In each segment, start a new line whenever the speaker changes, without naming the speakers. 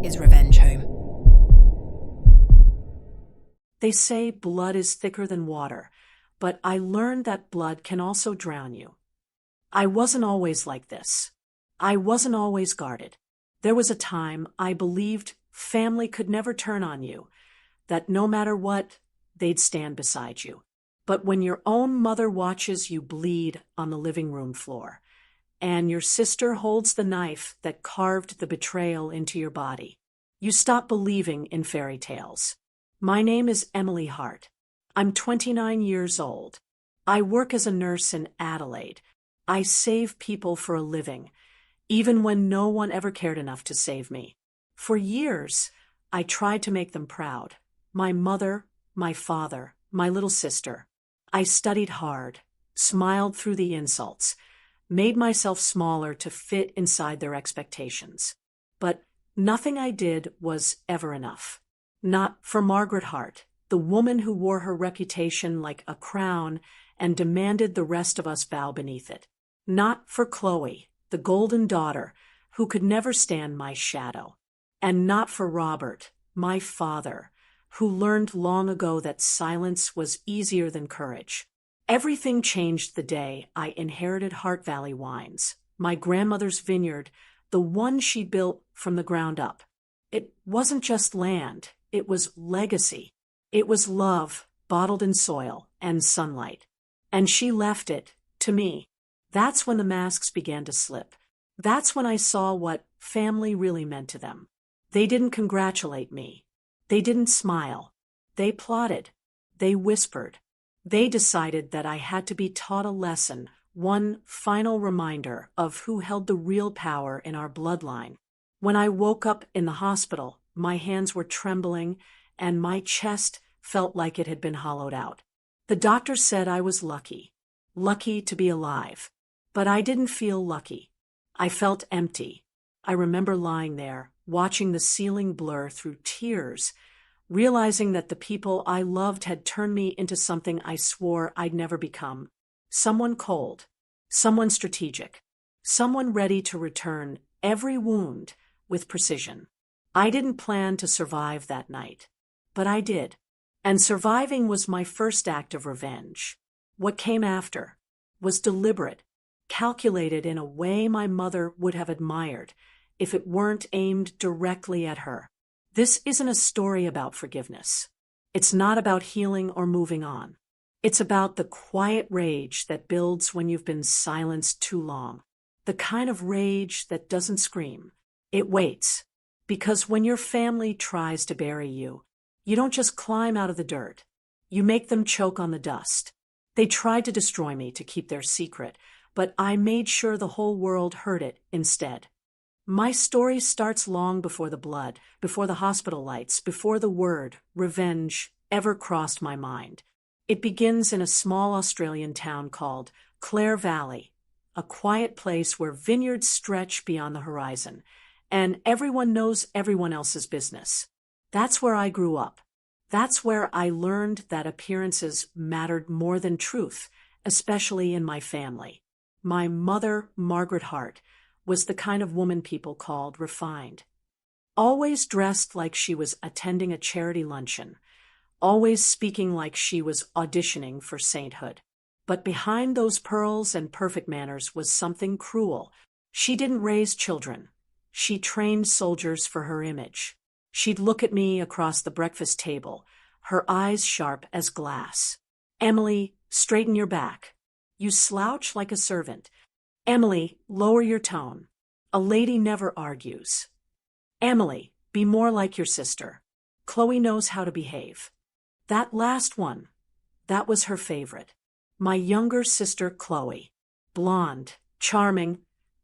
is revenge home.
They say blood is thicker than water, but I learned that blood can also drown you. I wasn't always like this. I wasn't always guarded. There was a time I believed family could never turn on you, that no matter what, they'd stand beside you. But when your own mother watches you bleed on the living room floor, and your sister holds the knife that carved the betrayal into your body, you stop believing in fairy tales. My name is Emily Hart. I'm 29 years old. I work as a nurse in Adelaide. I save people for a living, even when no one ever cared enough to save me. For years, I tried to make them proud. My mother, my father, my little sister. I studied hard, smiled through the insults, made myself smaller to fit inside their expectations. But nothing I did was ever enough. Not for Margaret Hart, the woman who wore her reputation like a crown and demanded the rest of us bow beneath it. Not for Chloe, the golden daughter, who could never stand my shadow. And not for Robert, my father, who learned long ago that silence was easier than courage. Everything changed the day I inherited Hart Valley Wines, my grandmother's vineyard, the one she built from the ground up. It wasn't just land, it was legacy. It was love, bottled in soil and sunlight. And she left it to me. That's when the masks began to slip. That's when I saw what family really meant to them. They didn't congratulate me. They didn't smile. They plotted. They whispered. They decided that I had to be taught a lesson, one final reminder of who held the real power in our bloodline. When I woke up in the hospital, my hands were trembling and my chest felt like it had been hollowed out. The doctor said I was lucky to be alive. But I didn't feel lucky. I felt empty. I remember lying there, watching the ceiling blur through tears, realizing that the people I loved had turned me into something I swore I'd never become. Someone cold, someone strategic, someone ready to return every wound with precision. I didn't plan to survive that night, but I did. And surviving was my first act of revenge. What came after was deliberate, calculated in a way my mother would have admired if it weren't aimed directly at her. This isn't a story about forgiveness. It's not about healing or moving on. It's about the quiet rage that builds when you've been silenced too long. The kind of rage that doesn't scream. It waits. Because when your family tries to bury you, you don't just climb out of the dirt. You make them choke on the dust. They tried to destroy me to keep their secret, but I made sure the whole world heard it instead. My story starts long before the blood, before the hospital lights, before the word revenge ever crossed my mind. It begins in a small Australian town called Clare Valley, a quiet place where vineyards stretch beyond the horizon, and everyone knows everyone else's business. That's where I grew up. That's where I learned that appearances mattered more than truth, especially in my family. My mother, Margaret Hart, was the kind of woman people called refined. Always dressed like she was attending a charity luncheon, always speaking like she was auditioning for sainthood. But behind those pearls and perfect manners was something cruel. She didn't raise children. She trained soldiers for her image. She'd look at me across the breakfast table, her eyes sharp as glass. "Emily, straighten your back. You slouch like a servant. Emily, lower your tone. A lady never argues. Emily, be more like your sister. Chloe knows how to behave." That last one, that was her favorite. My younger sister, Chloe. Blonde, charming,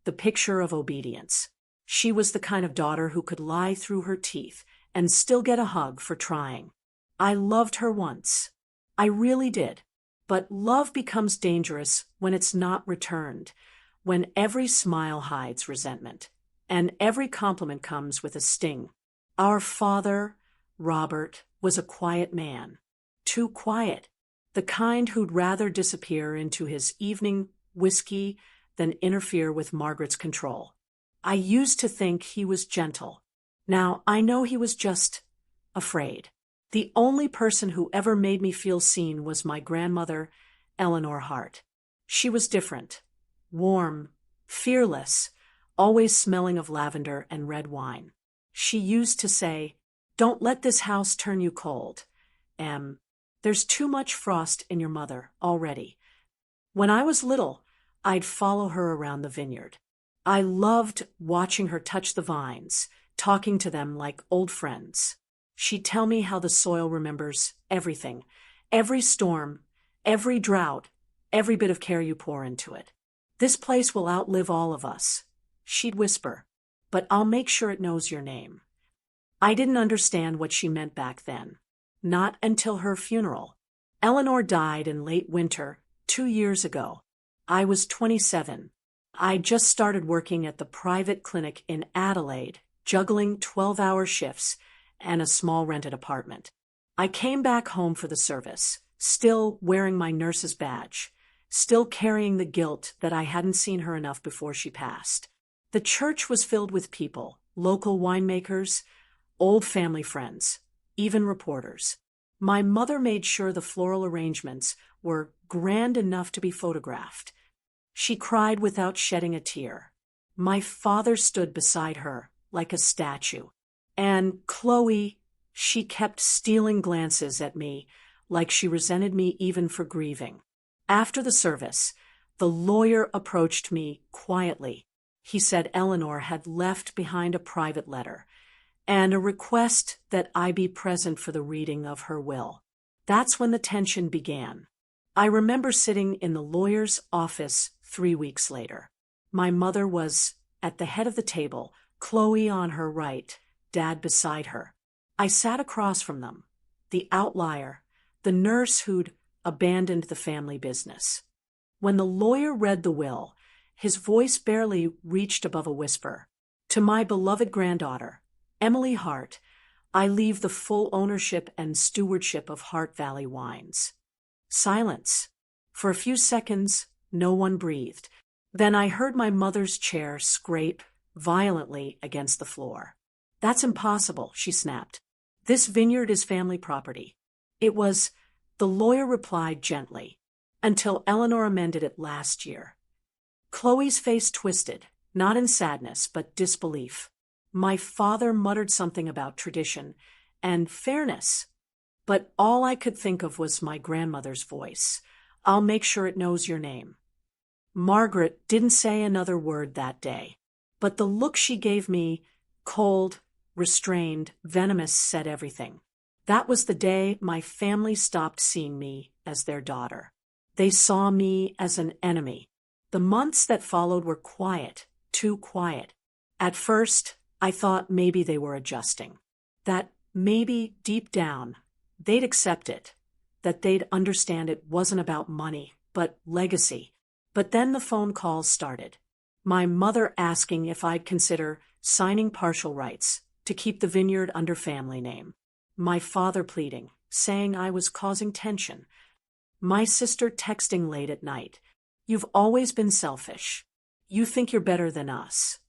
the picture of obedience. She was the kind of daughter who could lie through her teeth and still get a hug for trying. I loved her once. I really did. But love becomes dangerous when it's not returned, when every smile hides resentment, and every compliment comes with a sting. Our father, Robert, was a quiet man. Too quiet. The kind who'd rather disappear into his evening whiskey than interfere with Margaret's control. I used to think he was gentle. Now, I know he was just afraid. The only person who ever made me feel seen was my grandmother, Eleanor Hart. She was different. Warm, fearless, always smelling of lavender and red wine. She used to say, "Don't let this house turn you cold. There's too much frost in your mother already." When I was little, I'd follow her around the vineyard. I loved watching her touch the vines, talking to them like old friends. She'd tell me how the soil remembers everything, every storm, every drought, every bit of care you pour into it. "This place will outlive all of us," she'd whisper, "but I'll make sure it knows your name." I didn't understand what she meant back then. Not until her funeral. Eleanor died in late winter, 2 years ago. I was 27. I just started working at the private clinic in Adelaide, juggling 12-hour shifts and a small rented apartment. I came back home for the service, still wearing my nurse's badge, still carrying the guilt that I hadn't seen her enough before she passed. The church was filled with people, local winemakers, old family friends, even reporters. My mother made sure the floral arrangements were grand enough to be photographed. She cried without shedding a tear. My father stood beside her like a statue. And Chloe, she kept stealing glances at me like she resented me even for grieving. After the service, the lawyer approached me quietly. He said Eleanor had left behind a private letter and a request that I be present for the reading of her will. That's when the tension began. I remember sitting in the lawyer's office 3 weeks later. My mother was at the head of the table, Chloe on her right, Dad beside her. I sat across from them, the outlier, the nurse who'd abandoned the family business. When the lawyer read the will, his voice barely reached above a whisper. "To my beloved granddaughter, Emily Hart, I leave the full ownership and stewardship of Hart Valley Wines." Silence. For a few seconds, no one breathed. Then I heard my mother's chair scrape violently against the floor. "That's impossible," she snapped. "This vineyard is family property." It was, the lawyer replied gently, "until Eleanor amended it last year." Chloe's face twisted, not in sadness, but disbelief. My father muttered something about tradition and fairness, but all I could think of was my grandmother's voice. "I'll make sure it knows your name." Margaret didn't say another word that day, but the look she gave me, cold, restrained, venomous, said everything. That was the day my family stopped seeing me as their daughter. They saw me as an enemy. The months that followed were quiet, too quiet. At first, I thought maybe they were adjusting. That maybe deep down, they'd accept it. That they'd understand it wasn't about money, but legacy. But then the phone calls started. My mother asking if I'd consider signing partial rights to keep the vineyard under family name. My father pleading, saying I was causing tension. My sister texting late at night. "You've always been selfish. You think you're better than us."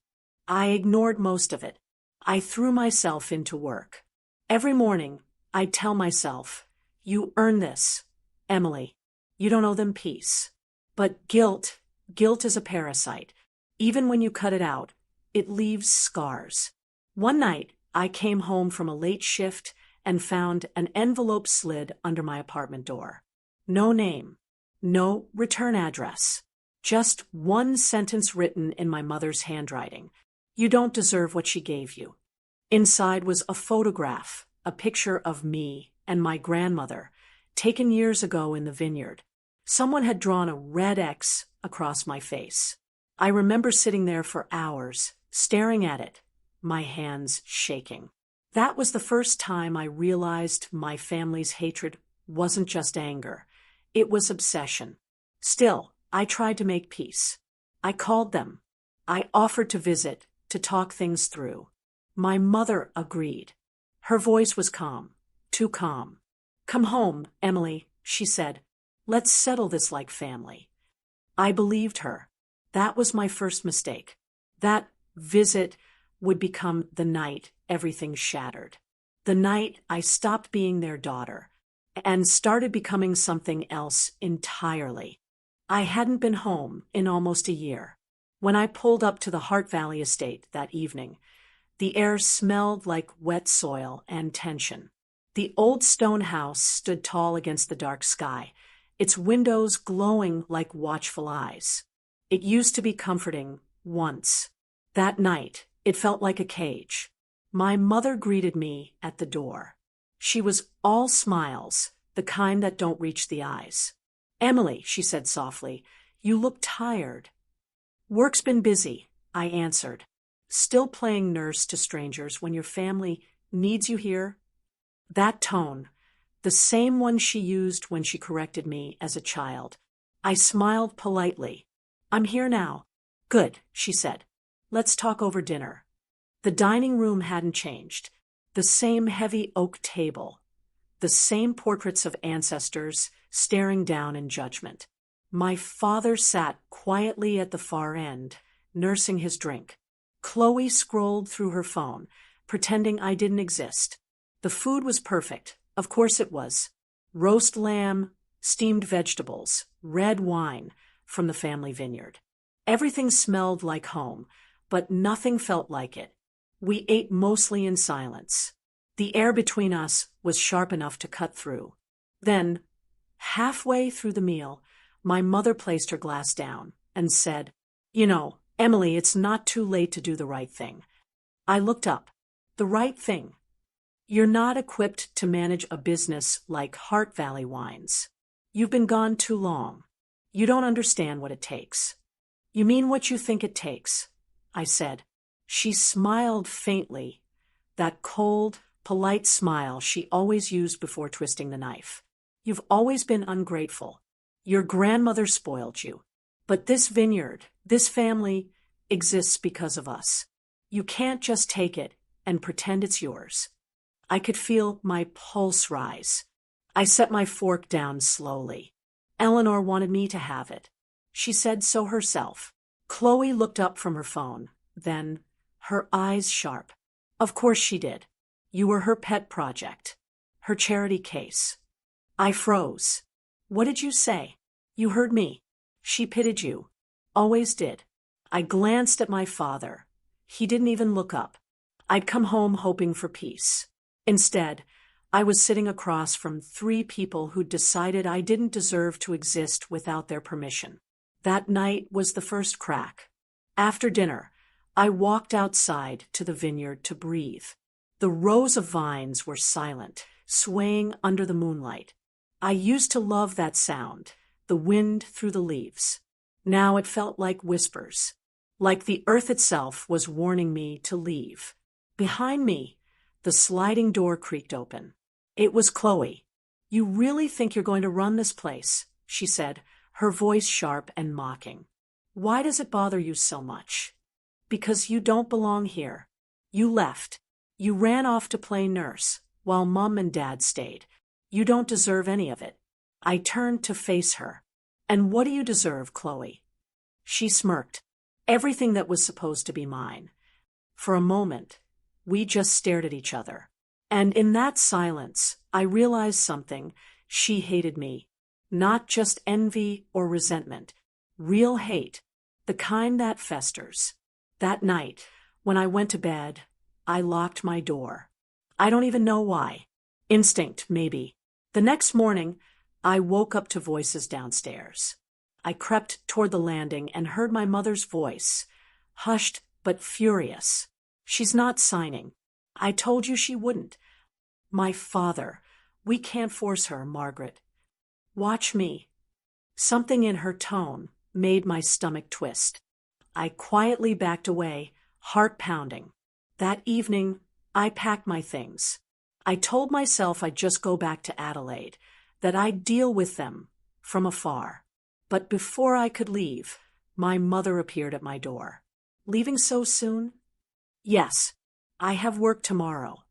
I ignored most of it. I threw myself into work. Every morning, I'd tell myself, "You earn this, Emily. You don't owe them peace." But guilt is a parasite. Even when you cut it out, it leaves scars. One night, I came home from a late shift and found an envelope slid under my apartment door. No name, no return address, just one sentence written in my mother's handwriting. "You don't deserve what she gave you." Inside was a photograph, a picture of me and my grandmother, taken years ago in the vineyard. Someone had drawn a red X across my face. I remember sitting there for hours, staring at it, my hands shaking. That was the first time I realized my family's hatred wasn't just anger. It was obsession. Still, I tried to make peace. I called them. I offered to visit, to talk things through. My mother agreed. Her voice was calm, too calm. "Come home, Emily," she said. "Let's settle this like family." I believed her. That was my first mistake. That visit, would become the night everything shattered. The night I stopped being their daughter and started becoming something else entirely. I hadn't been home in almost a year. When I pulled up to the Hart Valley estate that evening, the air smelled like wet soil and tension. The old stone house stood tall against the dark sky, its windows glowing like watchful eyes. It used to be comforting once. That night, it felt like a cage. My mother greeted me at the door. She was all smiles, the kind that don't reach the eyes. "Emily," she said softly, "you look tired." "Work's been busy," I answered. "Still playing nurse to strangers when your family needs you here?" That tone, the same one she used when she corrected me as a child. I smiled politely. "I'm here now." "Good," she said. "Let's talk over dinner." The dining room hadn't changed. The same heavy oak table. The same portraits of ancestors staring down in judgment. My father sat quietly at the far end, nursing his drink. Chloe scrolled through her phone, pretending I didn't exist. The food was perfect. Of course it was. Roast lamb, steamed vegetables, red wine from the family vineyard. Everything smelled like home, but nothing felt like it. We ate mostly in silence. The air between us was sharp enough to cut through. Then, halfway through the meal, my mother placed her glass down and said, "You know, Emily, it's not too late to do the right thing." I looked up. The right thing. "You're not equipped to manage a business like Hart Valley Wines. You've been gone too long. You don't understand what it takes." "You mean what you think it takes," I said. She smiled faintly, that cold, polite smile she always used before twisting the knife. "You've always been ungrateful. Your grandmother spoiled you. But this vineyard, this family, exists because of us. You can't just take it and pretend it's yours." I could feel my pulse rise. I set my fork down slowly. "Eleanor wanted me to have it. She said so herself." Chloe looked up from her phone, then, her eyes sharp. "Of course she did. You were her pet project. Her charity case." I froze. "What did you say?" "You heard me. She pitied you. Always did." I glanced at my father. He didn't even look up. I'd come home hoping for peace. Instead, I was sitting across from 3 people who'd decided I didn't deserve to exist without their permission. That night was the first crack. After dinner, I walked outside to the vineyard to breathe. The rows of vines were silent, swaying under the moonlight. I used to love that sound, the wind through the leaves. Now it felt like whispers, like the earth itself was warning me to leave. Behind me, the sliding door creaked open. It was Chloe. "You really think you're going to run this place?" she said, her voice sharp and mocking. "Why does it bother you so much?" "Because you don't belong here. You left. You ran off to play nurse, while Mom and Dad stayed. You don't deserve any of it." I turned to face her. "And what do you deserve, Chloe?" She smirked. "Everything that was supposed to be mine." For a moment, we just stared at each other. And in that silence, I realized something. She hated me. Not just envy or resentment. Real hate. The kind that festers. That night, when I went to bed, I locked my door. I don't even know why. Instinct, maybe. The next morning, I woke up to voices downstairs. I crept toward the landing and heard my mother's voice, hushed but furious. "She's not signing. I told you she wouldn't." "My father. We can't force her, Margaret." "Watch me." Something in her tone made my stomach twist. I quietly backed away, heart pounding. That evening, I packed my things. I told myself I'd just go back to Adelaide, that I'd deal with them from afar. But before I could leave, my mother appeared at my door. "Leaving so soon?" "Yes. I have work tomorrow."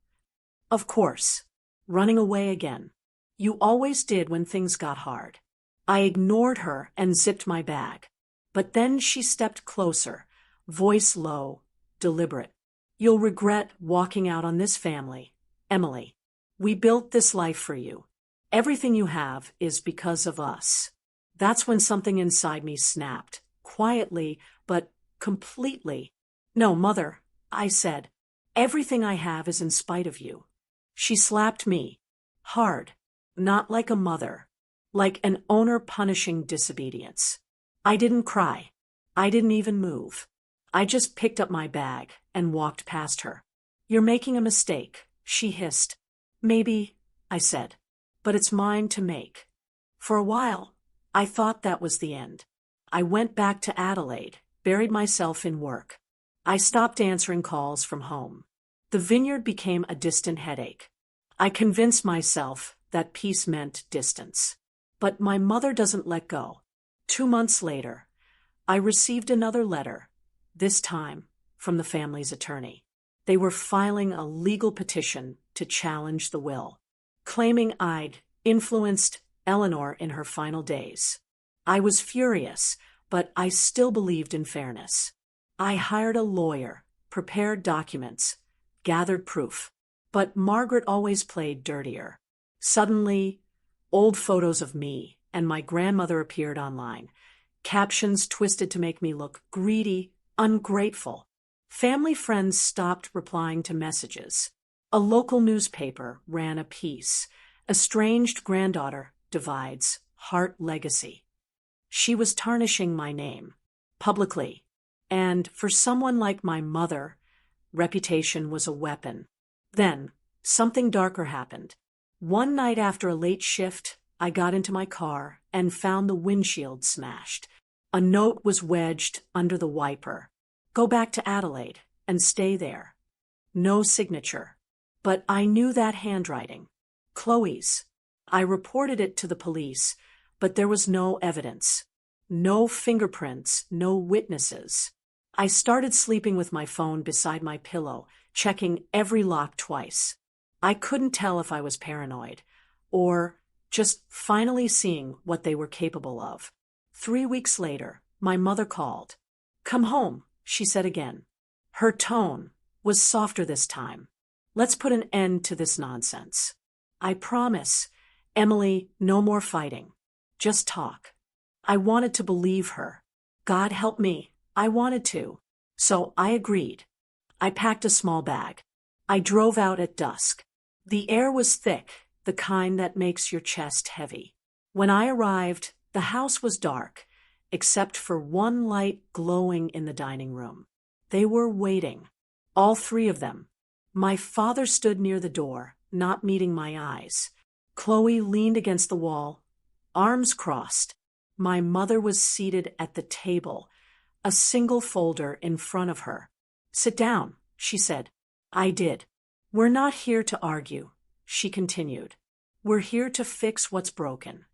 "Of course. Running away again. You always did when things got hard." I ignored her and zipped my bag. But then she stepped closer, voice low, deliberate. You'll regret walking out on this family, Emily. We built this life for you. Everything you have is because of us. That's when something inside me snapped, quietly, but completely. No, Mother, I said. Everything I have is in spite of you. She slapped me. Hard. Not like a mother. Like an owner punishing disobedience. I didn't cry. I didn't even move. I just picked up my bag and walked past her. You're making a mistake, she hissed. Maybe, I said. But it's mine to make. For a while, I thought that was the end. I went back to Adelaide, buried myself in work. I stopped answering calls from home. The vineyard became a distant headache. I convinced myself that peace meant distance. But my mother doesn't let go. 2 months later, I received another letter, this time from the family's attorney. They were filing a legal petition to challenge the will, claiming I'd influenced Eleanor in her final days. I was furious, but I still believed in fairness. I hired a lawyer, prepared documents, gathered proof. But Margaret always played dirtier. Suddenly, old photos of me and my grandmother appeared online, captions twisted to make me look greedy, ungrateful. Family friends stopped replying to messages. A local newspaper ran a piece, "Estranged Granddaughter Divides Hart Legacy." She was tarnishing my name, publicly, and for someone like my mother, reputation was a weapon. Then, something darker happened. One night after a late shift, I got into my car and found the windshield smashed. A note was wedged under the wiper. Go back to Adelaide and stay there. No signature. But I knew that handwriting. Chloe's. I reported it to the police, but there was no evidence. No fingerprints, no witnesses. I started sleeping with my phone beside my pillow, checking every lock twice. I couldn't tell if I was paranoid, or just finally seeing what they were capable of. 3 weeks later, my mother called. Come home, she said again. Her tone was softer this time. Let's put an end to this nonsense. I promise, Emily, no more fighting. Just talk. I wanted to believe her. God help me, I wanted to. So I agreed. I packed a small bag. I drove out at dusk. The air was thick, the kind that makes your chest heavy. When I arrived, the house was dark, except for one light glowing in the dining room. They were waiting. All 3 of them. My father stood near the door, not meeting my eyes. Chloe leaned against the wall, arms crossed. My mother was seated at the table, a single folder in front of her. Sit down, she said. I did. We're not here to argue, she continued. We're here to fix what's broken.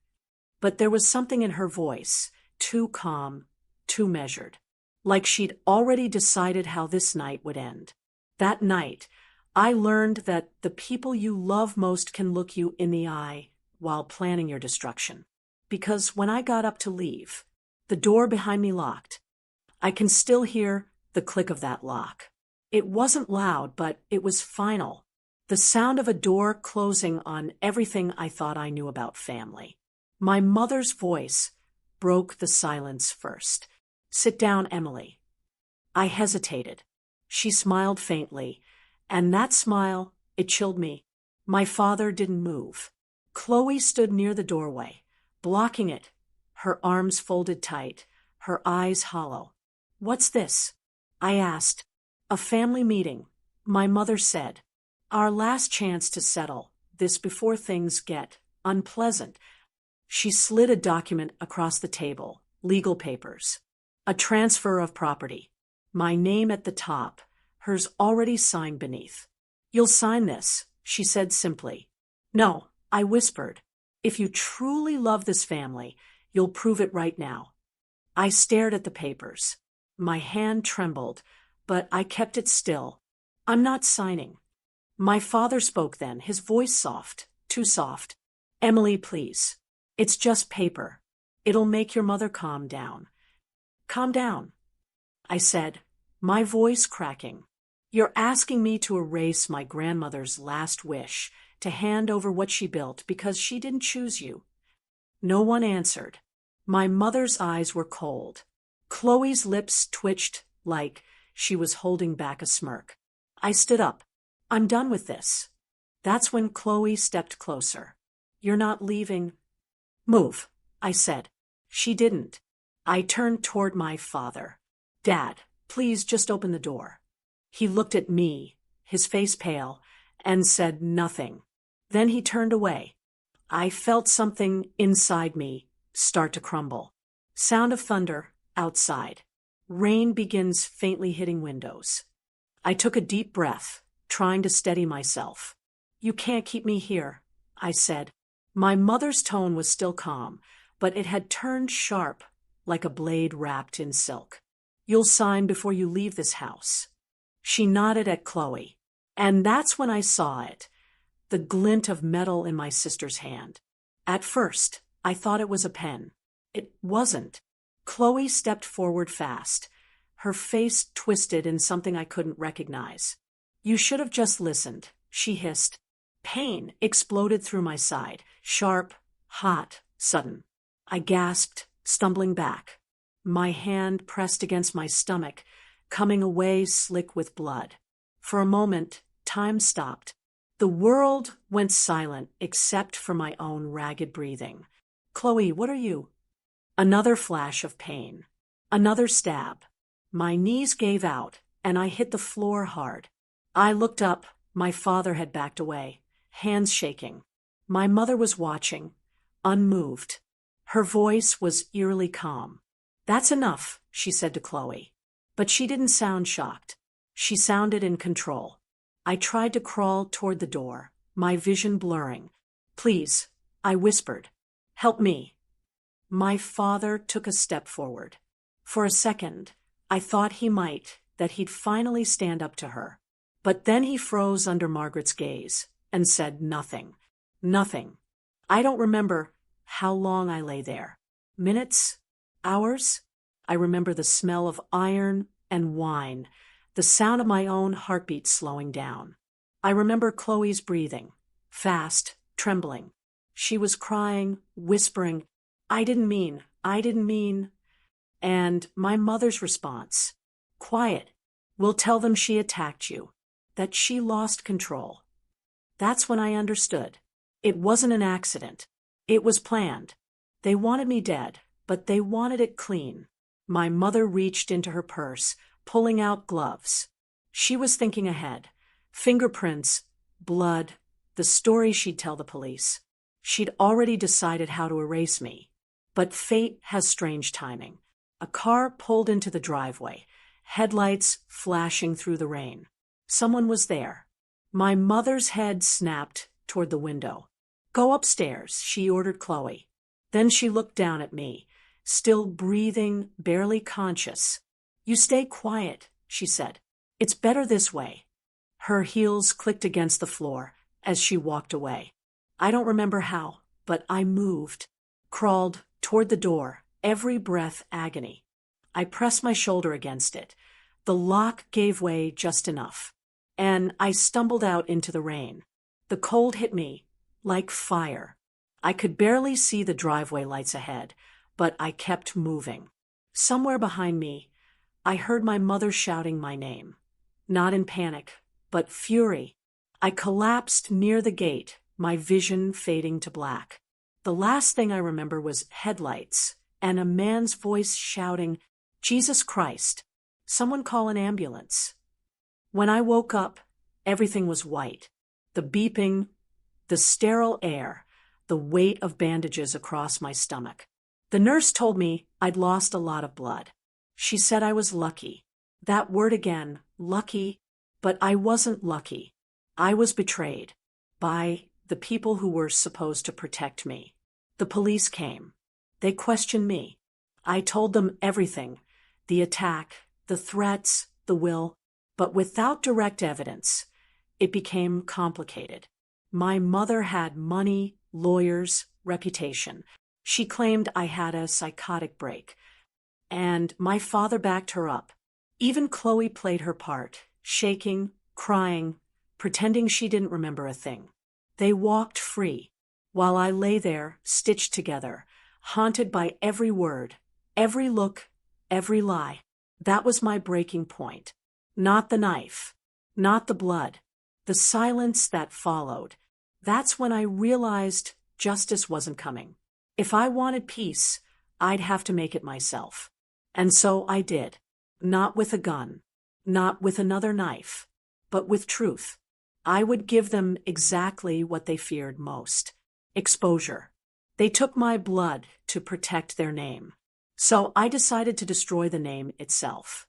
But there was something in her voice, too calm, too measured. Like she'd already decided how this night would end. That night, I learned that the people you love most can look you in the eye while planning your destruction. Because when I got up to leave, the door behind me locked. I can still hear the click of that lock. It wasn't loud, but it was final. The sound of a door closing on everything I thought I knew about family. My mother's voice broke the silence first. Sit down, Emily. I hesitated. She smiled faintly, and that smile, it chilled me. My father didn't move. Chloe stood near the doorway, blocking it, her arms folded tight, her eyes hollow. What's this? I asked. A family meeting, my mother said. Our last chance to settle this before things get unpleasant. She slid a document across the table, legal papers. A transfer of property. My name at the top, hers already signed beneath. You'll sign this, she said simply. No, I whispered. If you truly love this family, you'll prove it right now. I stared at the papers. My hand trembled, but I kept it still. I'm not signing. My father spoke then, his voice soft, too soft. Emily, please. It's just paper. It'll make your mother calm down. Calm down, I said, my voice cracking. You're asking me to erase my grandmother's last wish, to hand over what she built because she didn't choose you. No one answered. My mother's eyes were cold. Chloe's lips twitched like she was holding back a smirk. I stood up. I'm done with this. That's when Chloe stepped closer. You're not leaving. Move, I said. She didn't. I turned toward my father. Dad, please just open the door. He looked at me, his face pale, and said nothing. Then he turned away. I felt something inside me start to crumble. Sound of thunder outside. Rain begins faintly hitting windows. I took a deep breath, trying to steady myself. You can't keep me here, I said. My mother's tone was still calm, but it had turned sharp, like a blade wrapped in silk. You'll sign before you leave this house. She nodded at Chloe, and that's when I saw it, the glint of metal in my sister's hand. At first, I thought it was a pen. It wasn't. Chloe stepped forward fast, her face twisted in something I couldn't recognize. You should have just listened, she hissed. Pain exploded through my side, sharp, hot, sudden. I gasped, stumbling back. My hand pressed against my stomach, coming away slick with blood. For a moment, time stopped. The world went silent except for my own ragged breathing. Chloe, what are you? Another flash of pain. Another stab. My knees gave out, and I hit the floor hard. I looked up. My father had backed away, hands shaking. My mother was watching, unmoved. Her voice was eerily calm. That's enough, she said to Chloe. But she didn't sound shocked. She sounded in control. I tried to crawl toward the door, my vision blurring. Please, I whispered. Help me. My father took a step forward. For a second, I thought that he'd finally stand up to her. But then he froze under Margaret's gaze and said nothing. Nothing. I don't remember how long I lay there. Minutes? Hours? I remember the smell of iron and wine, the sound of my own heartbeat slowing down. I remember Chloe's breathing, fast, trembling. She was crying, whispering, I didn't mean. And my mother's response, quiet. We'll tell them she attacked you, that she lost control. That's when I understood. It wasn't an accident. It was planned. They wanted me dead, but they wanted it clean. My mother reached into her purse, pulling out gloves. She was thinking ahead. Fingerprints, blood, the story she'd tell the police. She'd already decided how to erase me. But fate has strange timing. A car pulled into the driveway, headlights flashing through the rain. Someone was there. My mother's head snapped toward the window. Go upstairs, she ordered Chloe. Then she looked down at me, still breathing, barely conscious. You stay quiet, she said. It's better this way. Her heels clicked against the floor as she walked away. I don't remember how, but I moved, crawled toward the door, every breath agony. I pressed my shoulder against it. The lock gave way just enough, and I stumbled out into the rain. The cold hit me like fire. I could barely see the driveway lights ahead, but I kept moving. Somewhere behind me, I heard my mother shouting my name. Not in panic, but fury. I collapsed near the gate, my vision fading to black. The last thing I remember was headlights and a man's voice shouting, Jesus Christ, someone call an ambulance. When I woke up, everything was white. The beeping, the sterile air, the weight of bandages across my stomach. The nurse told me I'd lost a lot of blood. She said I was lucky. That word again, lucky, but I wasn't lucky. I was betrayed by the people who were supposed to protect me. The police came. They questioned me. I told them everything, the attack, the threats, the will, but without direct evidence. It became complicated. My mother had money, lawyers, reputation. She claimed I had a psychotic break, and my father backed her up. Even Chloe played her part. shaking, crying, pretending she didn't remember a thing. They walked free, while I lay there, stitched together, haunted by every word, every look, every lie. That was my breaking point. Not the knife, not the blood, the silence that followed. That's when I realized justice wasn't coming. If I wanted peace, I'd have to make it myself. And so I did. Not with a gun, not with another knife, but with truth. I would give them exactly what they feared most: exposure. They took my blood to protect their name. So I decided to destroy the name itself.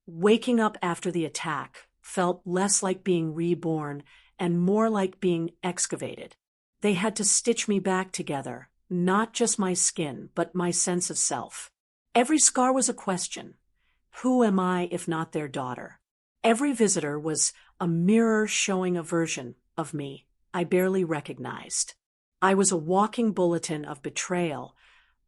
Waking up after the attack felt less like being reborn and more like being excavated. They had to stitch me back together, not just my skin, but my sense of self. Every scar was a question. Who am I if not their daughter? Every visitor was a mirror showing a version of me I barely recognized. I was a walking bulletin of betrayal,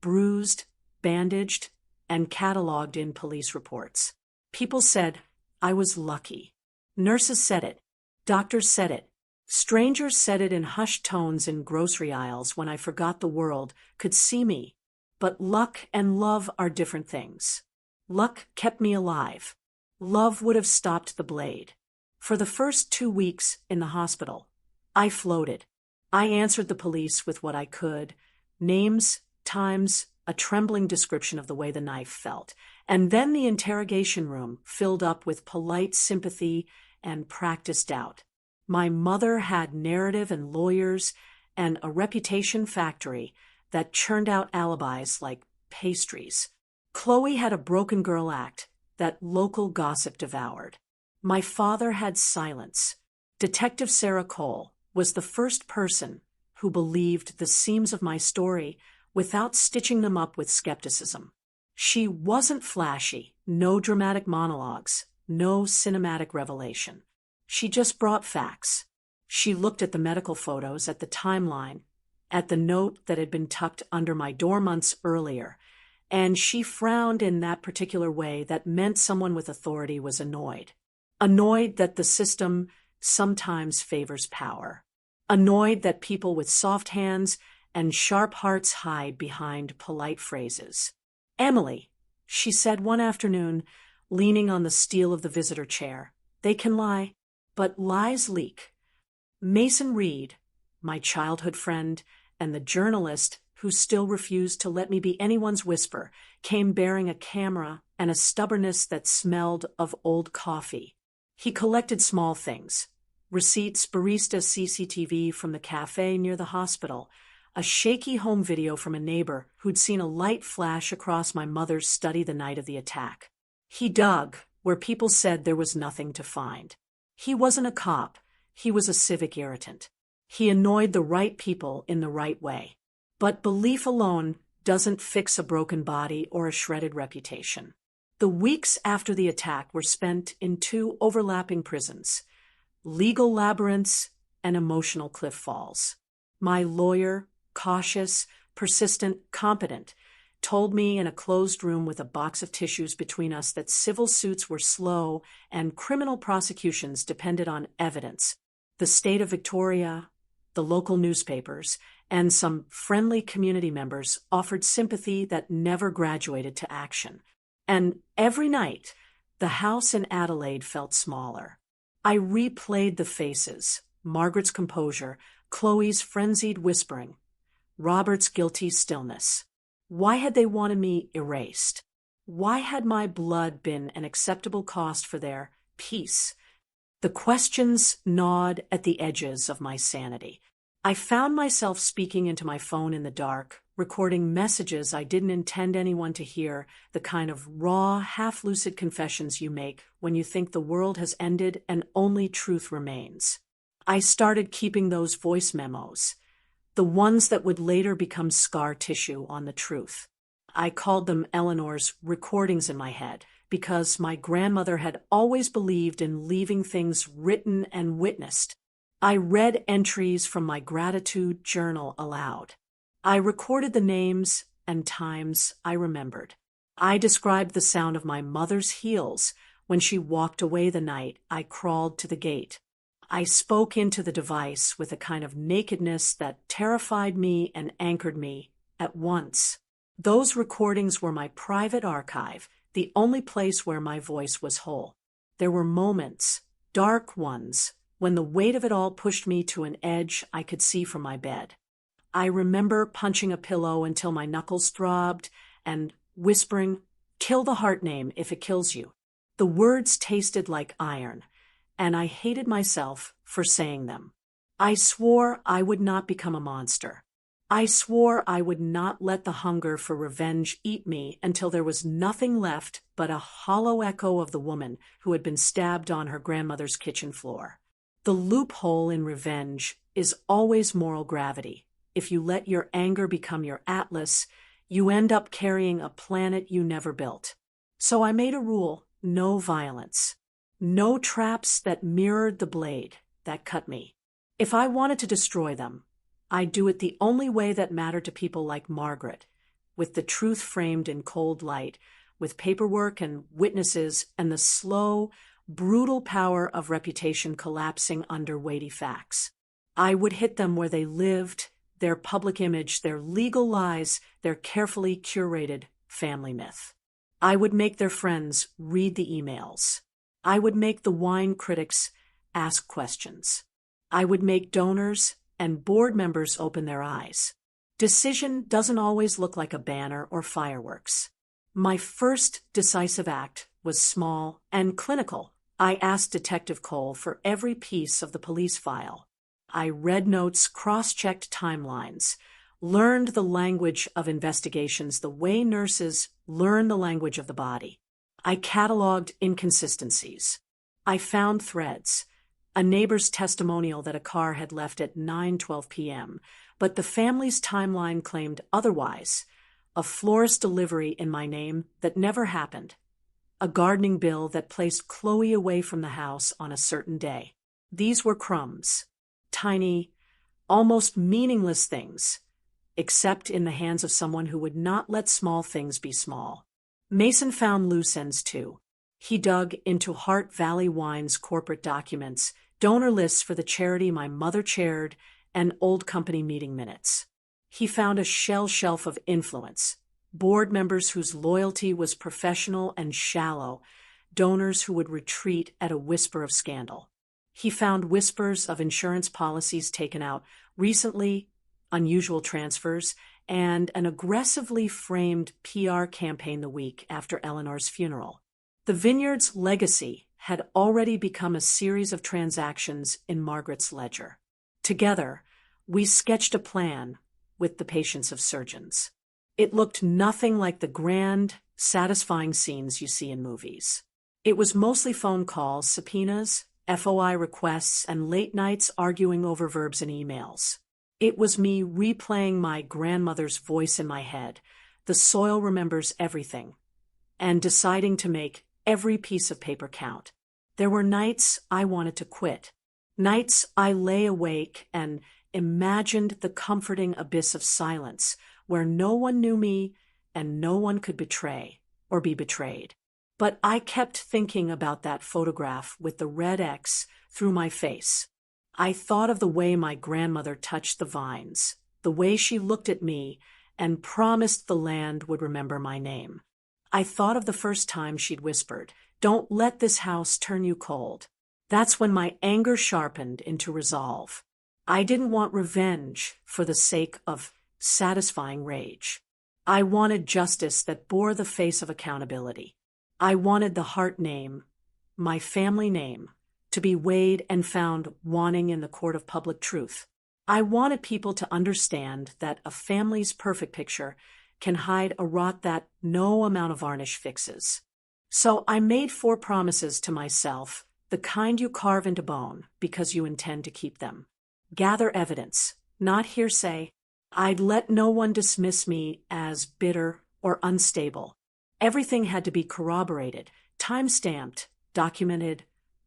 bruised, bandaged, and cataloged in police reports. People said I was lucky. Nurses said it. Doctors said it. Strangers said it in hushed tones in grocery aisles when I forgot the world could see me. But luck and love are different things. Luck kept me alive. Love would have stopped the blade. For the first 2 weeks in the hospital, I floated. I answered the police with what I could: names, times, a trembling description of the way the knife felt. And then the interrogation room filled up with polite sympathy and practiced doubt. My mother had narrative and lawyers and a reputation factory that churned out alibis like pastries. Chloe had a broken girl act that local gossip devoured. My father had silence. Detective Sarah Cole was the first person who believed the seams of my story without stitching them up with skepticism. She wasn't flashy, no dramatic monologues, no cinematic revelation. She just brought facts. She looked at the medical photos, at the timeline, at the note that had been tucked under my door months earlier, and she frowned in that particular way that meant someone with authority was annoyed. Annoyed that the system sometimes favors power. Annoyed that people with soft hands and sharp hearts hide behind polite phrases. "Emily," she said one afternoon, leaning on the steel of the visitor chair, "they can lie, but lies leak." Mason Reed, my childhood friend and the journalist who still refused to let me be anyone's whisper, came bearing a camera and a stubbornness that smelled of old coffee. He collected small things: receipts, barista CCTV from the cafe near the hospital, a shaky home video from a neighbor who'd seen a light flash across my mother's study the night of the attack. He dug where people said there was nothing to find. He wasn't a cop. He was a civic irritant. He annoyed the right people in the right way. But belief alone doesn't fix a broken body or a shredded reputation. The weeks after the attack were spent in 2 overlapping prisons: legal labyrinths and emotional cliff falls. My lawyer, cautious, persistent, competent, told me in a closed room with a box of tissues between us that civil suits were slow and criminal prosecutions depended on evidence. The state of Victoria, the local newspapers, and some friendly community members offered sympathy that never graduated to action. And every night, the house in Adelaide felt smaller. I replayed the faces: Margaret's composure, Chloe's frenzied whispering, Robert's guilty stillness. Why had they wanted me erased? Why had my blood been an acceptable cost for their peace? The questions gnawed at the edges of my sanity. I found myself speaking into my phone in the dark, recording messages I didn't intend anyone to hear, the kind of raw, half-lucid confessions you make when you think the world has ended and only truth remains. I started keeping those voice memos, the ones that would later become scar tissue on the truth. I called them Eleanor's recordings in my head, because my grandmother had always believed in leaving things written and witnessed. I read entries from my gratitude journal aloud. I recorded the names and times I remembered. I described the sound of my mother's heels When she walked away the night, I crawled to the gate. I spoke into the device with a kind of nakedness that terrified me and anchored me at once. Those recordings were my private archive, the only place where my voice was whole. There were moments, dark ones, when the weight of it all pushed me to an edge I could see from my bed. I remember punching a pillow until my knuckles throbbed and whispering, "Kill the Hart name if it kills you." The words tasted like iron, and I hated myself for saying them. I swore I would not become a monster. I swore I would not let the hunger for revenge eat me until there was nothing left but a hollow echo of the woman who had been stabbed on her grandmother's kitchen floor. The loophole in revenge is always moral gravity. If you let your anger become your atlas, you end up carrying a planet you never built. So I made a rule: no violence. No traps that mirrored the blade that cut me. If I wanted to destroy them, I'd do it the only way that mattered to people like Margaret, with the truth framed in cold light, with paperwork and witnesses and the slow, brutal power of reputation collapsing under weighty facts. I would hit them where they lived, their public image, their legal lies, their carefully curated family myth. I would make their friends read the emails. I would make the wine critics ask questions. I would make donors and board members open their eyes. Decision doesn't always look like a banner or fireworks. My first decisive act was small and clinical. I asked Detective Cole for every piece of the police file. I read notes, cross-checked timelines, learned the language of investigations the way nurses learn the language of the body. I cataloged inconsistencies. I found threads. A neighbor's testimonial that a car had left at 9:12 p.m., but the family's timeline claimed otherwise. A florist delivery in my name that never happened. A gardening bill that placed Chloe away from the house on a certain day. These were crumbs. Tiny, almost meaningless things, except in the hands of someone who would not let small things be small. Mason found loose ends too. He dug into Hart Valley Wine's corporate documents, donor lists for the charity my mother chaired, and old company meeting minutes. He found a shelf of influence, board members whose loyalty was professional and shallow, donors who would retreat at a whisper of scandal. He found whispers of insurance policies taken out recently, unusual transfers, and an aggressively framed PR campaign the week after Eleanor's funeral. The vineyard's legacy had already become a series of transactions in Margaret's ledger. Together, we sketched a plan with the patience of surgeons. It looked nothing like the grand, satisfying scenes you see in movies. It was mostly phone calls, subpoenas, FOI requests, and late nights arguing over verbs and emails. It was me replaying my grandmother's voice in my head, the soil remembers everything, and deciding to make every piece of paper count. There were nights I wanted to quit, nights I lay awake and imagined the comforting abyss of silence where no one knew me and no one could betray or be betrayed. But I kept thinking about that photograph with the red X through my face. I thought of the way my grandmother touched the vines, the way she looked at me and promised the land would remember my name. I thought of the first time she'd whispered, "Don't let this house turn you cold." That's when my anger sharpened into resolve. I didn't want revenge for the sake of satisfying rage. I wanted justice that bore the face of accountability. I wanted the Hart name, my family name, to be weighed and found wanting in the court of public truth. I wanted people to understand that a family's perfect picture can hide a rot that no amount of varnish fixes. So I made 4 promises to myself, the kind you carve into bone because you intend to keep them. Gather evidence, not hearsay. I'd let no one dismiss me as bitter or unstable. Everything had to be corroborated, time-stamped, documented,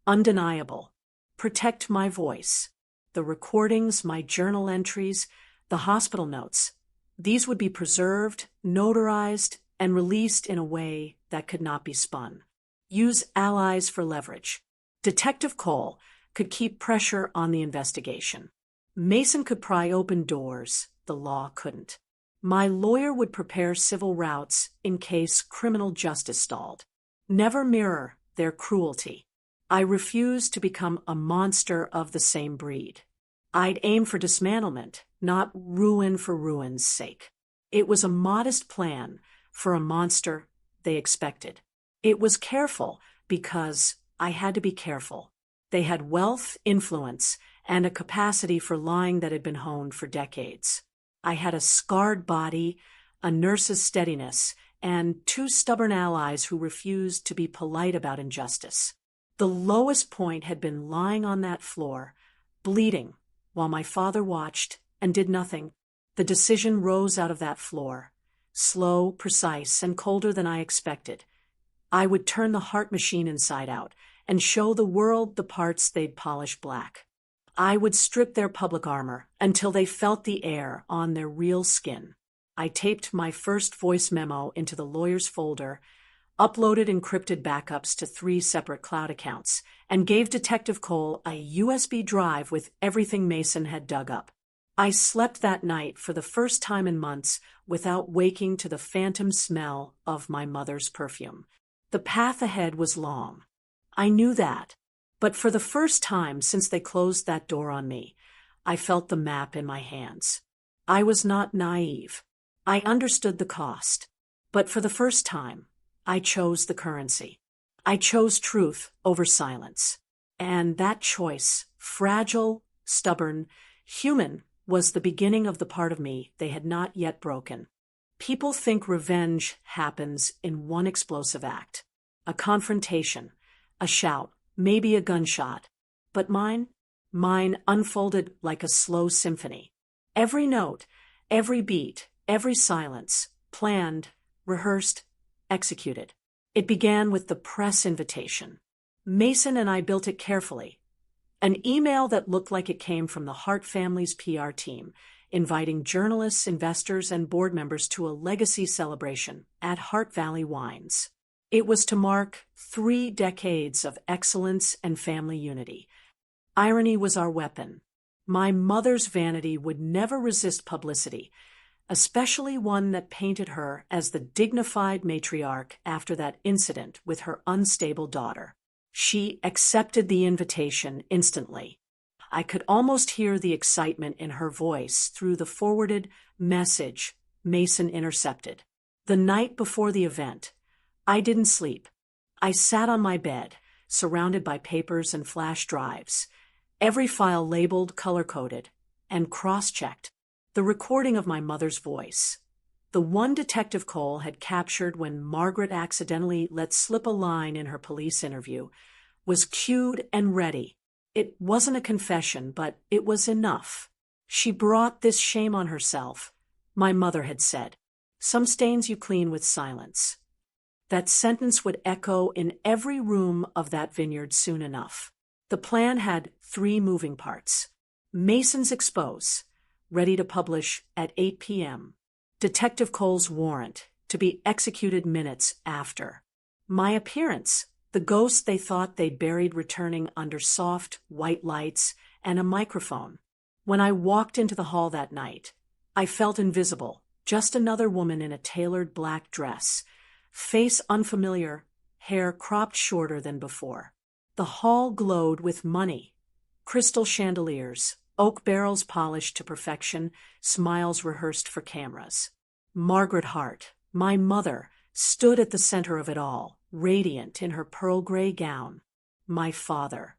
undeniable. Protect my voice. The recordings, my journal entries, the hospital notes. These would be preserved, notarized, and released in a way that could not be spun. Use allies for leverage. Detective Cole could keep pressure on the investigation. Mason could pry open doors the law couldn't. My lawyer would prepare civil routes in case criminal justice stalled. Never mirror their cruelty. I refused to become a monster of the same breed. I'd aim for dismantlement, not ruin for ruin's sake. It was a modest plan for a monster they expected. It was careful because I had to be careful. They had wealth, influence, and a capacity for lying that had been honed for decades. I had a scarred body, a nurse's steadiness, and two stubborn allies who refused to be polite about injustice. The lowest point had been lying on that floor, bleeding, while my father watched and did nothing. The decision rose out of that floor, slow, precise, and colder than I expected. I would turn the Hart machine inside out and show the world the parts they'd polish black. I would strip their public armor until they felt the air on their real skin. I taped my first voice memo into the lawyer's folder, uploaded encrypted backups to 3 separate cloud accounts, and gave Detective Cole a USB drive with everything Mason had dug up. I slept that night for the first time in months without waking to the phantom smell of my mother's perfume. The path ahead was long. I knew that. But for the first time since they closed that door on me, I felt the map in my hands. I was not naive. I understood the cost. But for the first time, I chose the currency. I chose truth over silence. And that choice, fragile, stubborn, human, was the beginning of the part of me they had not yet broken. People think revenge happens in one explosive act. A confrontation, a shout, maybe a gunshot. But mine unfolded like a slow symphony. Every note, every beat, every silence, planned, rehearsed, executed. It began with the press invitation. Mason and I built it carefully. An email that looked like it came from the Hart family's PR team, inviting journalists, investors, and board members to a legacy celebration at Hart Valley Wines. It was to mark 3 decades of excellence and family unity. Irony was our weapon. My mother's vanity would never resist publicity, especially one that painted her as the dignified matriarch after that incident with her unstable daughter. She accepted the invitation instantly. I could almost hear the excitement in her voice through the forwarded message Mason intercepted. The night before the event, I didn't sleep. I sat on my bed, surrounded by papers and flash drives, every file labeled, color-coded, and cross-checked. The recording of my mother's voice, the one Detective Cole had captured when Margaret accidentally let slip a line in her police interview, was cued and ready. It wasn't a confession, but it was enough. She brought this shame on herself, my mother had said. Some stains you clean with silence. That sentence would echo in every room of that vineyard soon enough. The plan had 3 moving parts. Mason's expose, ready to publish at 8 p.m. Detective Cole's warrant, to be executed minutes after. My appearance, the ghost they thought they buried returning under soft, white lights and a microphone. When I walked into the hall that night, I felt invisible, just another woman in a tailored black dress, face unfamiliar, hair cropped shorter than before. The hall glowed with money, crystal chandeliers, oak barrels polished to perfection, smiles rehearsed for cameras. Margaret Hart, my mother, stood at the center of it all, radiant in her pearl gray gown. My father,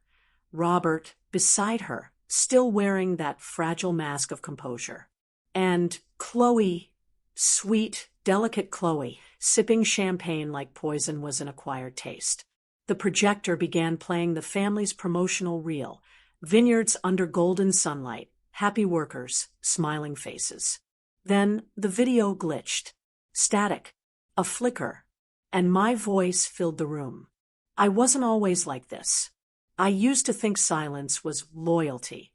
Robert, beside her, still wearing that fragile mask of composure. And Chloe, sweet, delicate Chloe, sipping champagne like poison was an acquired taste. The projector began playing the family's promotional reel, vineyards under golden sunlight, happy workers, smiling faces. Then the video glitched. Static, a flicker, and my voice filled the room. I wasn't always like this. I used to think silence was loyalty.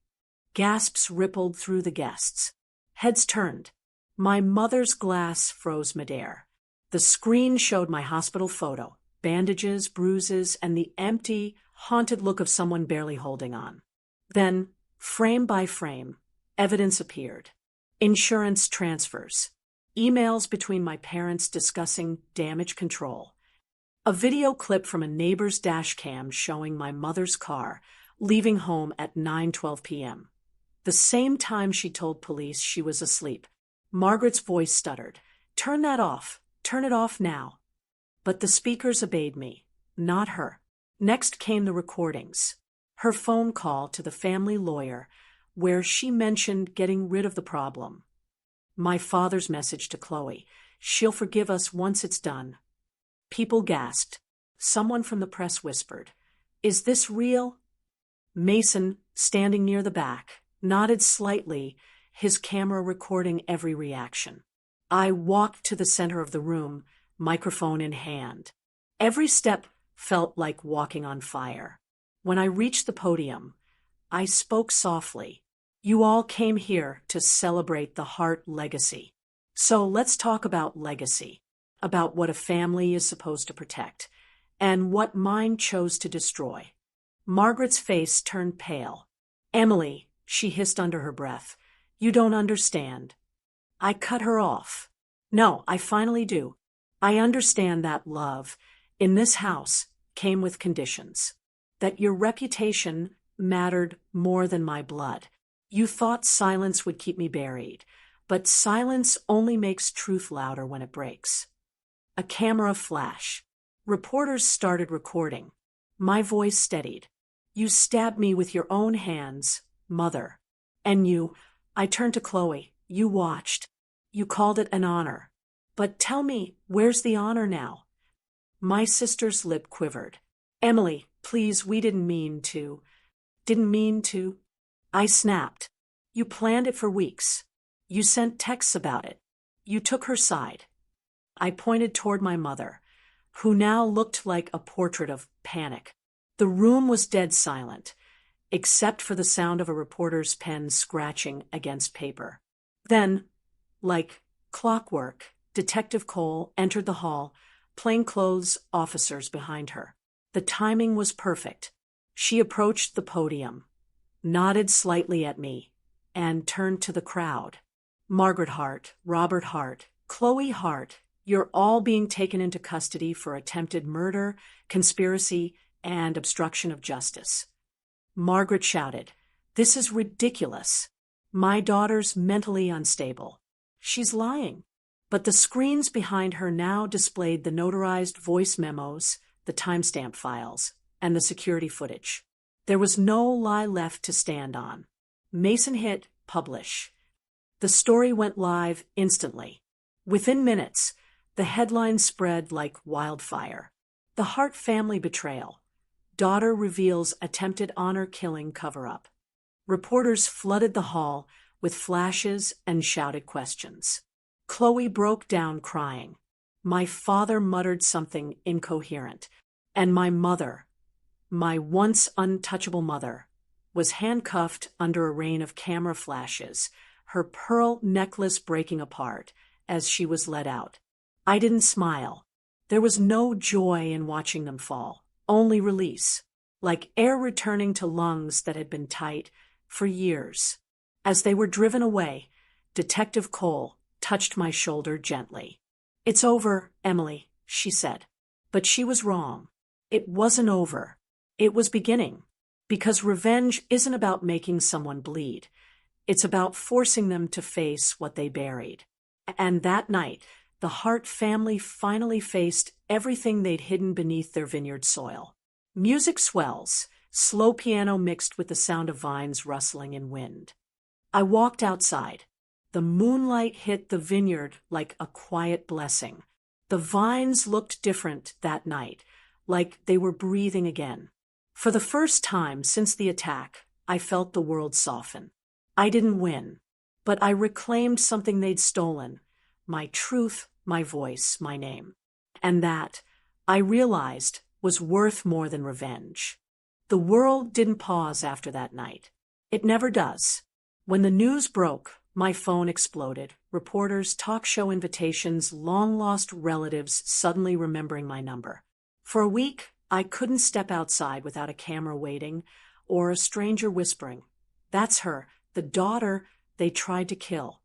Gasps rippled through the guests. Heads turned. My mother's glass froze midair. The screen showed my hospital photo, bandages, bruises, and the empty, haunted look of someone barely holding on. Then, frame by frame, evidence appeared. Insurance transfers. Emails between my parents discussing damage control. A video clip from a neighbor's dash cam showing my mother's car leaving home at 9:12 p.m. The same time she told police she was asleep. Margaret's voice stuttered. "Turn that off. Turn it off now." But the speakers obeyed me, not her. Next came the recordings. Her phone call to the family lawyer, where she mentioned getting rid of the problem. My father's message to Chloe, "She'll forgive us once it's done." People gasped. Someone from the press whispered, "Is this real?" Mason, standing near the back, nodded slightly, his camera recording every reaction. I walked to the center of the room, microphone in hand. Every step felt like walking on fire. When I reached the podium, I spoke softly. "You all came here to celebrate the Hart legacy. So let's talk about legacy, about what a family is supposed to protect, and what mine chose to destroy." Margaret's face turned pale. "Emily," she hissed under her breath, "you don't understand." I cut her off. "No, I finally do. I understand that love, in this house, came with conditions. That your reputation mattered more than my blood. You thought silence would keep me buried, but silence only makes truth louder when it breaks." A camera flash. Reporters started recording. My voice steadied. "You stabbed me with your own hands, Mother. And you," I turned to Chloe, "you watched. You called it an honor. But tell me, where's the honor now?" My sister's lip quivered. "Emily, please, we didn't mean to." "Didn't mean to?" I snapped. "You planned it for weeks. You sent texts about it. You took her side." I pointed toward my mother, who now looked like a portrait of panic. The room was dead silent, except for the sound of a reporter's pen scratching against paper. Then, like clockwork, Detective Cole entered the hall, plainclothes officers behind her. The timing was perfect. She approached the podium, nodded slightly at me, and turned to the crowd. "Margaret Hart, Robert Hart, Chloe Hart, you're all being taken into custody for attempted murder, conspiracy, and obstruction of justice." Margaret shouted, "This is ridiculous. My daughter's mentally unstable. She's lying." But the screens behind her now displayed the notarized voice memos, the timestamp files, and the security footage. There was no lie left to stand on. Mason hit publish. The story went live instantly. Within minutes, the headlines spread like wildfire. "The Hart family betrayal. Daughter reveals attempted honor-killing cover-up." Reporters flooded the hall with flashes and shouted questions. Chloe broke down crying. My father muttered something incoherent. And my mother, my once untouchable mother, was handcuffed under a rain of camera flashes, her pearl necklace breaking apart as she was led out. I didn't smile. There was no joy in watching them fall, only release, like air returning to lungs that had been tight for years. As they were driven away, Detective Cole touched my shoulder gently. "It's over, Emily," she said. But she was wrong. It wasn't over. It was beginning. Because revenge isn't about making someone bleed. It's about forcing them to face what they buried. And that night, the Hart family finally faced everything they'd hidden beneath their vineyard soil. Music swells, slow piano mixed with the sound of vines rustling in wind. I walked outside. The moonlight hit the vineyard like a quiet blessing. The vines looked different that night, like they were breathing again. For the first time since the attack, I felt the world soften. I didn't win, but I reclaimed something they'd stolen: my truth, my voice, my name. And that, I realized, was worth more than revenge. The world didn't pause after that night. It never does. When the news broke, my phone exploded. Reporters, talk show invitations, long-lost relatives suddenly remembering my number. For a week, I couldn't step outside without a camera waiting or a stranger whispering, "That's her, the daughter they tried to kill."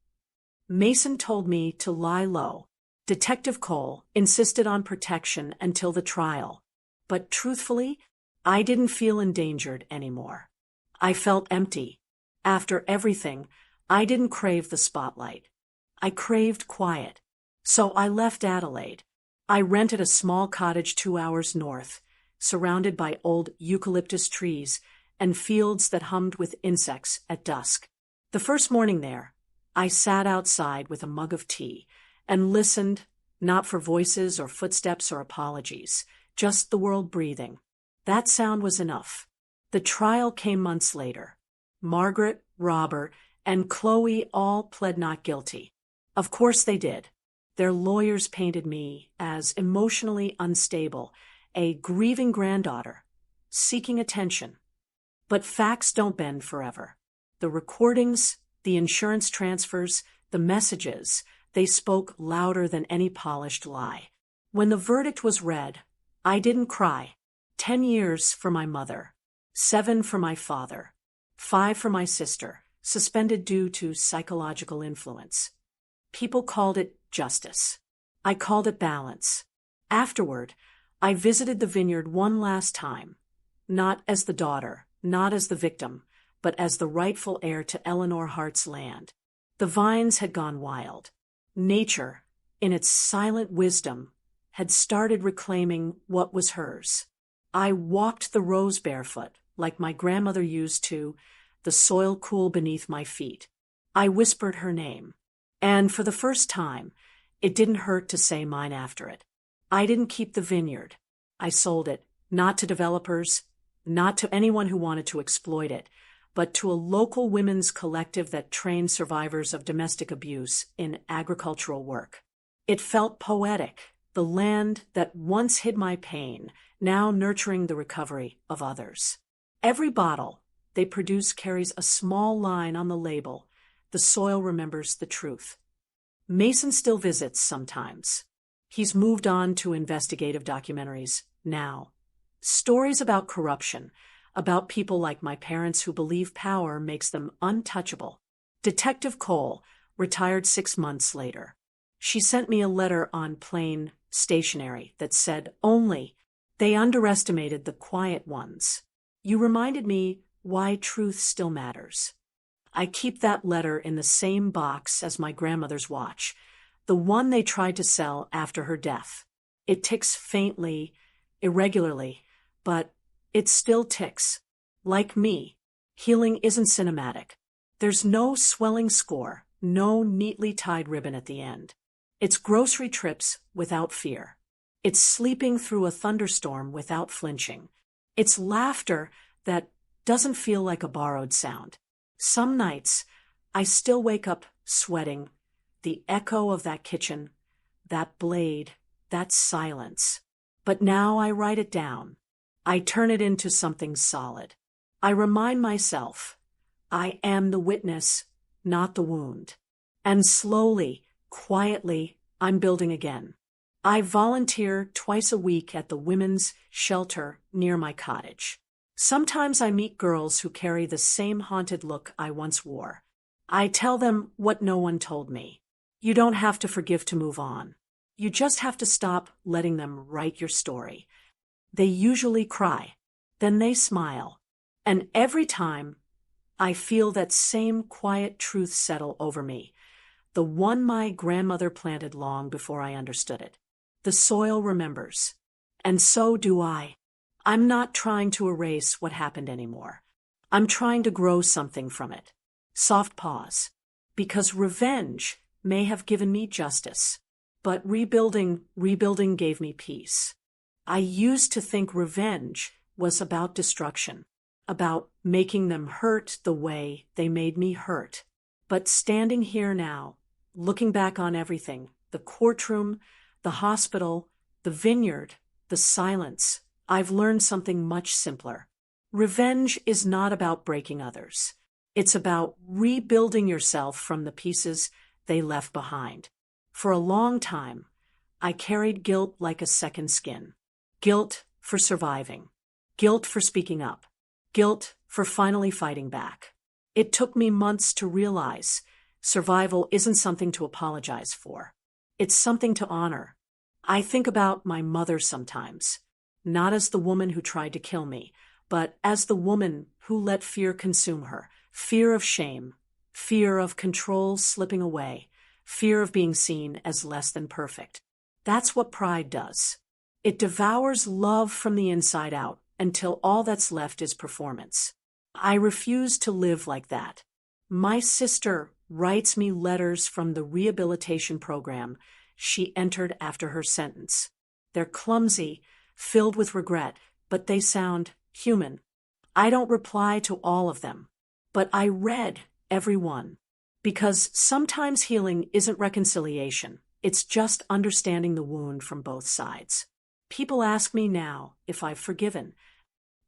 Mason told me to lie low. Detective Cole insisted on protection until the trial. But truthfully, I didn't feel endangered anymore. I felt empty. After everything, I didn't crave the spotlight. I craved quiet. So I left Adelaide. I rented a small cottage 2 hours north, surrounded by old eucalyptus trees and fields that hummed with insects at dusk. The first morning there, I sat outside with a mug of tea and listened, not for voices or footsteps or apologies, just the world breathing. That sound was enough. The trial came months later. Margaret, Robert, and Chloe all pled not guilty. Of course they did. Their lawyers painted me as emotionally unstable, a grieving granddaughter, seeking attention. But facts don't bend forever. The recordings, the insurance transfers, the messages, they spoke louder than any polished lie. When the verdict was read, I didn't cry. 10 years for my mother, 7 for my father, 5 for my sister, suspended due to psychological influence. People called it justice. I called it balance. Afterward, I visited the vineyard one last time, not as the daughter, not as the victim, but as the rightful heir to Eleanor Hart's land. The vines had gone wild. Nature, in its silent wisdom, had started reclaiming what was hers. I walked the rows barefoot, like my grandmother used to, the soil cool beneath my feet. I whispered her name. And for the first time, it didn't hurt to say mine after it. I didn't keep the vineyard. I sold it, not to developers, not to anyone who wanted to exploit it, but to a local women's collective that trained survivors of domestic abuse in agricultural work. It felt poetic, the land that once hid my pain, now nurturing the recovery of others. Every bottle they produce carries a small line on the label, "The soil remembers the truth." Mason still visits sometimes. He's moved on to investigative documentaries now. Stories about corruption, about people like my parents who believe power makes them untouchable. Detective Cole retired 6 months later. She sent me a letter on plain stationery that said only, "They underestimated the quiet ones. You reminded me why truth still matters." I keep that letter in the same box as my grandmother's watch, the one they tried to sell after her death. It ticks faintly, irregularly, but it still ticks. Like me, healing isn't cinematic. There's no swelling score, no neatly tied ribbon at the end. It's grocery trips without fear. It's sleeping through a thunderstorm without flinching. It's laughter that doesn't feel like a borrowed sound. Some nights, I still wake up sweating, the echo of that kitchen, that blade, that silence. But now I write it down. I turn it into something solid. I remind myself, I am the witness, not the wound. And slowly, quietly, I'm building again. I volunteer twice a week at the women's shelter near my cottage. Sometimes I meet girls who carry the same haunted look I once wore. I tell them what no one told me. You don't have to forgive to move on. You just have to stop letting them write your story. They usually cry. Then they smile. And every time, I feel that same quiet truth settle over me, the one my grandmother planted long before I understood it. The soil remembers. And so do I. I'm not trying to erase what happened anymore. I'm trying to grow something from it. Soft pause. Because revenge may have given me justice, but rebuilding gave me peace. I used to think revenge was about destruction, about making them hurt the way they made me hurt. But standing here now, looking back on everything, the courtroom, the hospital, the vineyard, the silence, I've learned something much simpler. Revenge is not about breaking others. It's about rebuilding yourself from the pieces they left behind. For a long time, I carried guilt like a second skin. Guilt for surviving. Guilt for speaking up. Guilt for finally fighting back. It took me months to realize survival isn't something to apologize for. It's something to honor. I think about my mother sometimes, not as the woman who tried to kill me, but as the woman who let fear consume her. Fear of shame, fear of control slipping away, fear of being seen as less than perfect. That's what pride does. It devours love from the inside out until all that's left is performance. I refuse to live like that. My sister writes me letters from the rehabilitation program she entered after her sentence. They're clumsy, filled with regret, but they sound human. I don't reply to all of them, but I read every one. Because sometimes healing isn't reconciliation, it's just understanding the wound from both sides. People ask me now if I've forgiven.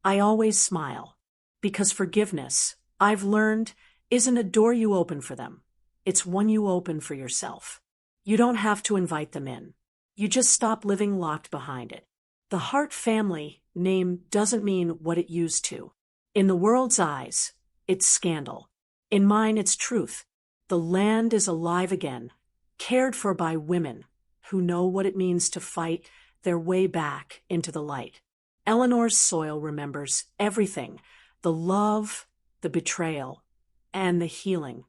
I always smile. Because forgiveness, I've learned, isn't a door you open for them. It's one you open for yourself. You don't have to invite them in. You just stop living locked behind it. The Hart family name doesn't mean what it used to. In the world's eyes, it's scandal. In mine, it's truth. The land is alive again, cared for by women who know what it means to fight their way back into the light. Eleanor's soil remembers everything, the love, the betrayal, and the healing.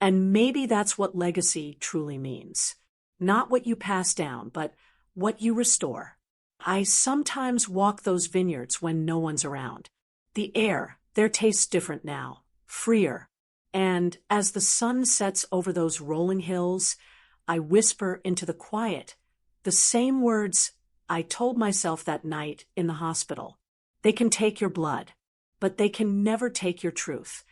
And maybe that's what legacy truly means. Not what you pass down, but what you restore. I sometimes walk those vineyards when no one's around. The air, their taste's different now, freer. And as the sun sets over those rolling hills, I whisper into the quiet the same words I told myself that night in the hospital. They can take your blood, but they can never take your truth.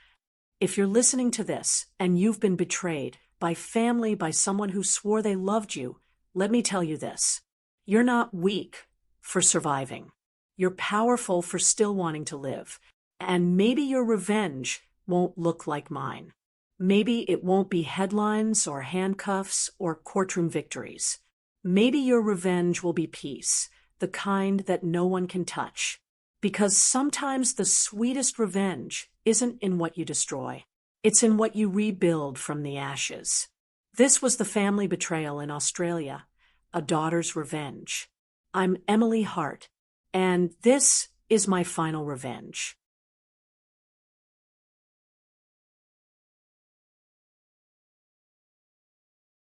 If you're listening to this and you've been betrayed by family, by someone who swore they loved you, let me tell you this. You're not weak for surviving. You're powerful for still wanting to live. And maybe your revenge won't look like mine. Maybe it won't be headlines or handcuffs or courtroom victories. Maybe your revenge will be peace, the kind that no one can touch. Because sometimes the sweetest revenge isn't in what you destroy. It's in what you rebuild from the ashes. This was the family betrayal in Australia, a daughter's revenge. I'm Emily Hart, and this is my final revenge.